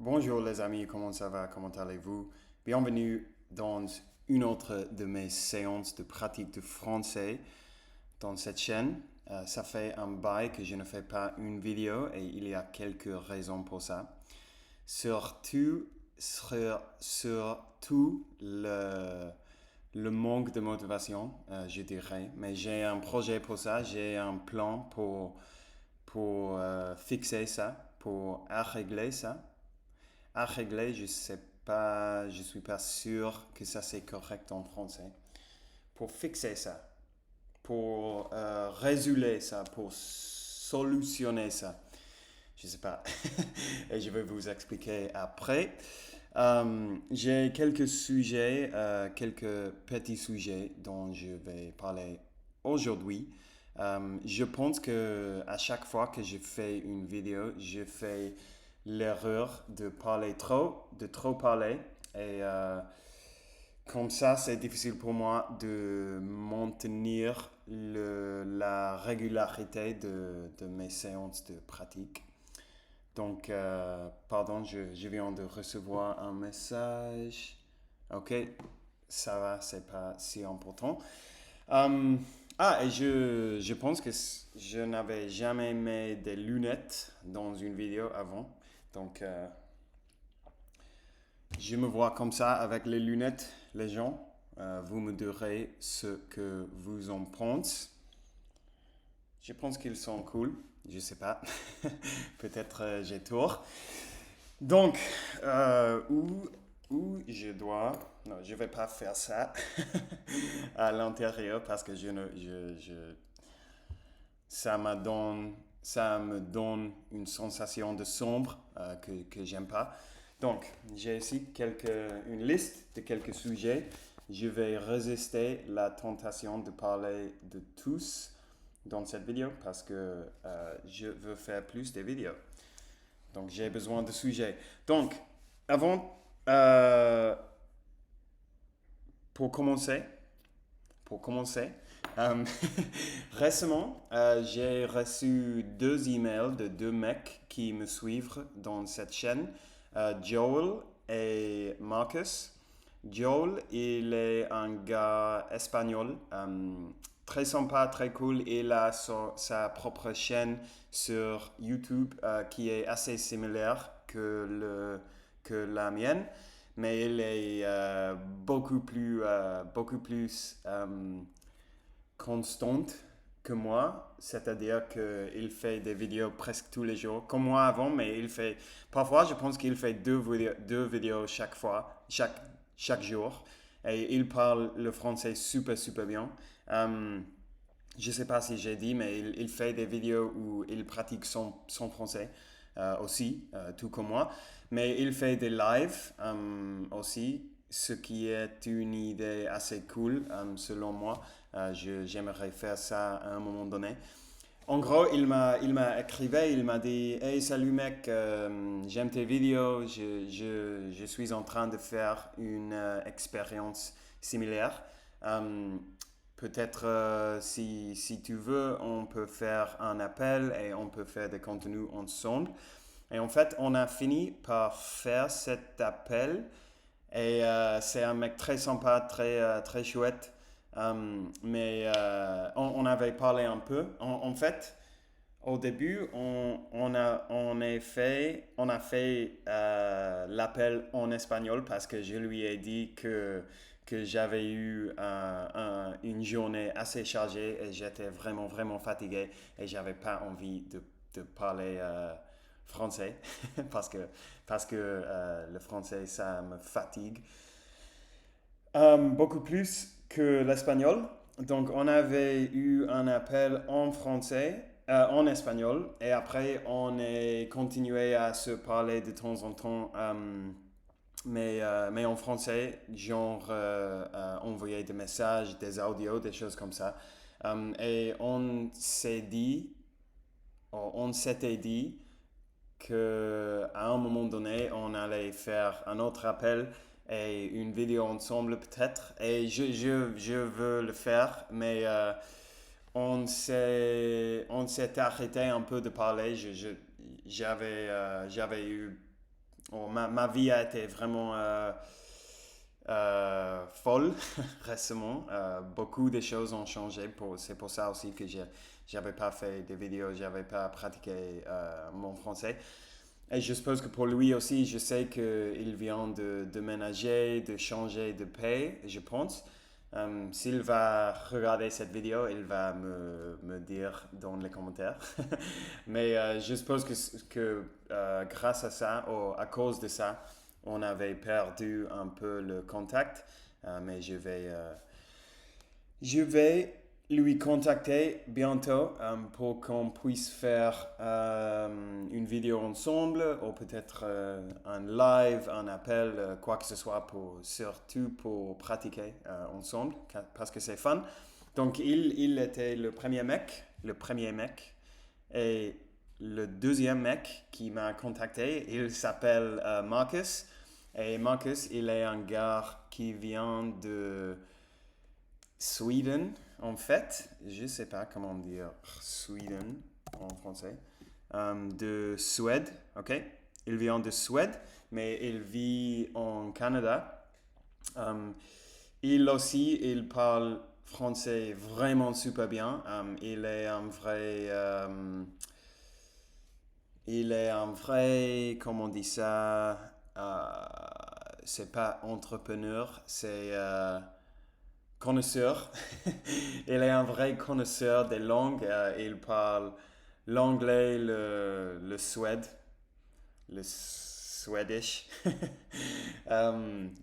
Bonjour les amis, comment ça va? Comment allez-vous? Bienvenue dans une autre de mes séances de pratique de français dans cette chaîne. Ça fait un bail que je ne fais pas une vidéo et il y a quelques raisons pour ça. Surtout le manque de motivation, je dirais. Mais j'ai un projet pour ça, j'ai un plan pour fixer ça, pour régler ça. À régler, je sais pas, je suis pas sûr que ça c'est correct en français. Pour fixer ça, pour résoudre ça, pour solutionner ça, je sais pas. Et je vais vous expliquer après. J'ai quelques sujets, quelques petits sujets dont je vais parler aujourd'hui. Je pense que à chaque fois que je fais une vidéo, je fais l'erreur de parler trop, de trop parler. Et comme ça, c'est difficile pour moi de maintenir la régularité de mes séances de pratique. Donc, pardon, je viens de recevoir un message. Ok, ça va, c'est pas si important. Euh, et je pense que je n'avais jamais mis des lunettes dans une vidéo avant. Donc, je me vois comme ça avec les lunettes, les gens. Vous me direz ce que vous en pensez. Je pense qu'ils sont cool. Je sais pas. Peut-être j'ai tort. Donc, où je dois... Non, je vais pas faire ça à l'intérieur parce que ça me donne une sensation de sombre que j'aime pas. Donc, j'ai ici une liste de quelques sujets. Je vais résister la tentation de parler de tous dans cette vidéo parce que je veux faire plus de vidéos. Donc, j'ai besoin de sujets. Donc, avant, pour commencer, pour commencer, euh, récemment, j'ai reçu deux emails de deux mecs qui me suivent dans cette chaîne, Joel et Marcus. Joel, il est un gars espagnol, très sympa, très cool. Il a sa propre chaîne sur YouTube qui est assez similaire que la mienne, mais il est beaucoup plus constante que moi, c'est-à-dire qu'il fait des vidéos presque tous les jours, comme moi avant, mais parfois je pense qu'il fait deux vidéos chaque fois, chaque jour, et il parle le français super, super bien. Je ne sais pas si j'ai dit, mais il fait des vidéos où il pratique son français aussi, tout comme moi. Mais il fait des lives aussi, ce qui est une idée assez cool selon moi. J'aimerais faire ça à un moment donné. En gros, il m'a écrivé, il m'a dit: Hey, salut mec, j'aime tes vidéos, je suis en train de faire une expérience similaire. Euh, Peut-être si tu veux, on peut faire un appel et on peut faire des contenus ensemble. Et en fait, on a fini par faire cet appel et c'est un mec très sympa, très chouette. On avait parlé un peu. En fait, au début, on a fait l'appel en espagnol parce que je lui ai dit que j'avais eu une journée assez chargée et j'étais vraiment, vraiment fatigué et j'avais pas envie de parler français parce que le français, ça me fatigue beaucoup plus que l'espagnol. Donc, on avait eu un appel en français, en espagnol, et après, on est continué à se parler de temps en temps, mais en français, genre envoyer des messages, des audios, des choses comme ça. Et on s'était dit qu'à un moment donné, on allait faire un autre appel et une vidéo ensemble peut-être. Et je veux le faire, mais on s'est arrêté un peu de parler. J'avais eu ma vie a été vraiment folle récemment. Beaucoup de choses ont changé. C'est pour ça aussi que j'avais pas fait de vidéos, j'avais pas pratiqué mon français. Et je suppose que pour lui aussi, je sais qu'il vient de ménager, de changer de pays, je pense. S'il va regarder cette vidéo, il va me dire dans les commentaires. Mais je suppose que grâce à ça, ou à cause de ça, on avait perdu un peu le contact. Mais je vais lui contacter bientôt pour qu'on puisse faire une vidéo ensemble ou peut-être un live, un appel, quoi que ce soit, surtout pour pratiquer ensemble parce que c'est fun. Donc il était le premier mec et le deuxième mec qui m'a contacté, il s'appelle Marcus. Et Marcus, il est un gars qui vient de Sweden, en fait, je sais pas comment dire Sweden en français, de Suède, ok? Il vient de Suède, mais il vit en Canada. Um, il parle français vraiment super bien. Il est un vrai, comment on dit ça? C'est pas entrepreneur, c'est connaisseur. Il est un vrai connaisseur des langues. Il parle l'anglais, le suède, le swedish,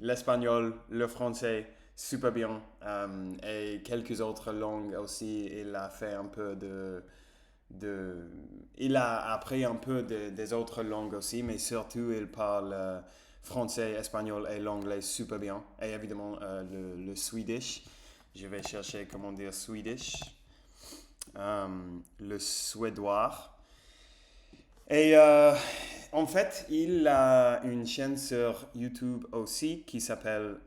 l'espagnol, le français, super bien. Et quelques autres langues aussi. Il a fait un peu il a appris un peu des autres langues aussi, mais surtout il parle français, espagnol et l'anglais super bien. Et évidemment le swedish. Je vais chercher comment dire swedish. Le suédois. Et en fait, il a une chaîne sur YouTube aussi qui s'appelle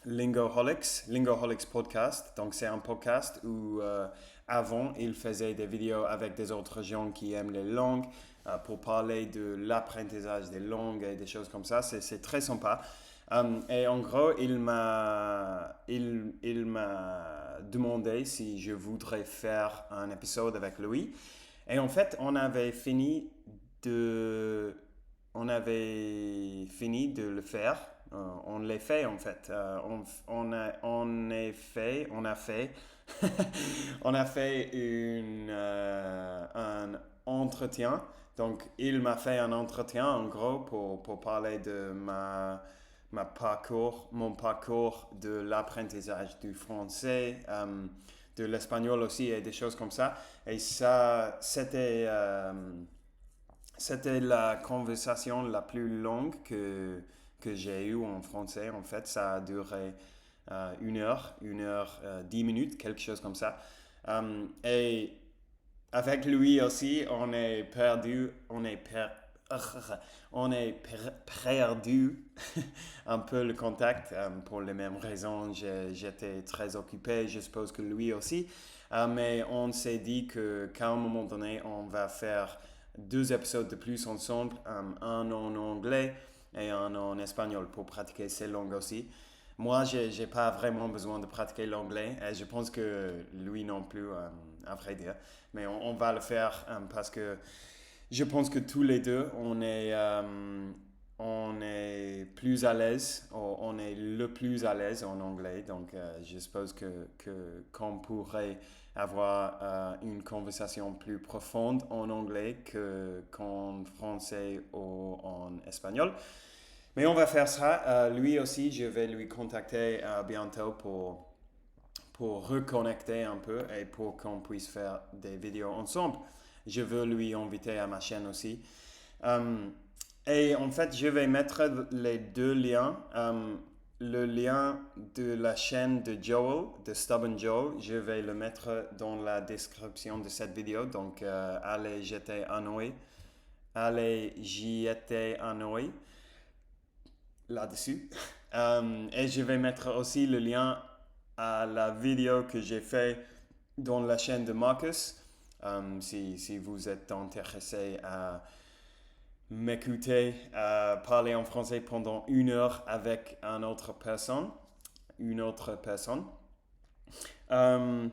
Lingoholics Podcast. Donc, c'est un podcast où avant, il faisait des vidéos avec des autres gens qui aiment les langues pour parler de l'apprentissage des langues et des choses comme ça. C'est très sympa. Et en gros, il m'a demandé si je voudrais faire un épisode avec lui. Et en fait, on avait fini de le faire. On l'a fait en fait. On a fait, on a fait un entretien. Donc, il m'a fait un entretien en gros pour parler de mon parcours de l'apprentissage du français, de l'espagnol aussi et des choses comme ça. Et ça, c'était la conversation la plus longue que j'ai eue en français. En fait, ça a duré 10 minutes, quelque chose comme ça. Et avec lui aussi, on est perdu un peu le contact pour les mêmes raisons. J'étais très occupé, je suppose que lui aussi. Mais on s'est dit qu'à un moment donné, on va faire 2 épisodes de plus ensemble, un en anglais et un en espagnol pour pratiquer ces langues aussi. Moi, j'ai pas vraiment besoin de pratiquer l'anglais et je pense que lui non plus, à vrai dire. Mais on va le faire parce que je pense que tous les deux, on est plus à l'aise, on est le plus à l'aise en anglais. Donc, je suppose qu'on pourrait avoir une conversation plus profonde en anglais qu'en français ou en espagnol. Mais on va faire ça. Lui aussi, je vais lui contacter bientôt pour reconnecter un peu et pour qu'on puisse faire des vidéos ensemble. Je veux lui inviter à ma chaîne aussi. Et en fait, je vais mettre les deux liens. Le lien de la chaîne de Joel, de Stubborn Joel, je vais le mettre dans la description de cette vidéo. Donc, allez jeter un œil. Allez jeter un œil là-dessus. Et je vais mettre aussi le lien à la vidéo que j'ai fait dans la chaîne de Marcus. Si vous êtes intéressé à m'écouter parler en français pendant 1 heure avec une autre personne. Euh,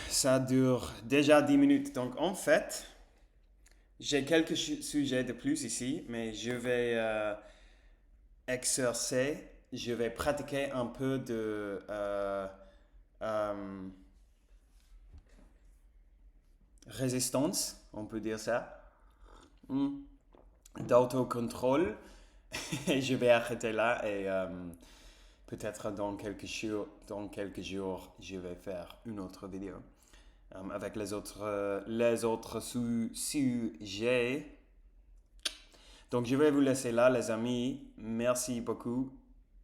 Ça dure déjà 10 minutes. Donc en fait, j'ai quelques sujets de plus ici, mais je vais exercer, je vais pratiquer un peu de euh, résistance, on peut dire ça, Hmm. d'autocontrôle. Et je vais arrêter là et peut-être dans quelques jours, je vais faire une autre vidéo avec les autres sujets. Donc je vais vous laisser là, les amis. Merci beaucoup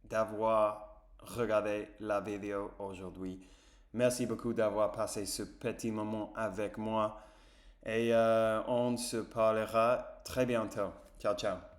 d'avoir regardé la vidéo aujourd'hui. Merci beaucoup d'avoir passé ce petit moment avec moi. Et on se parlera très bientôt. Ciao, ciao.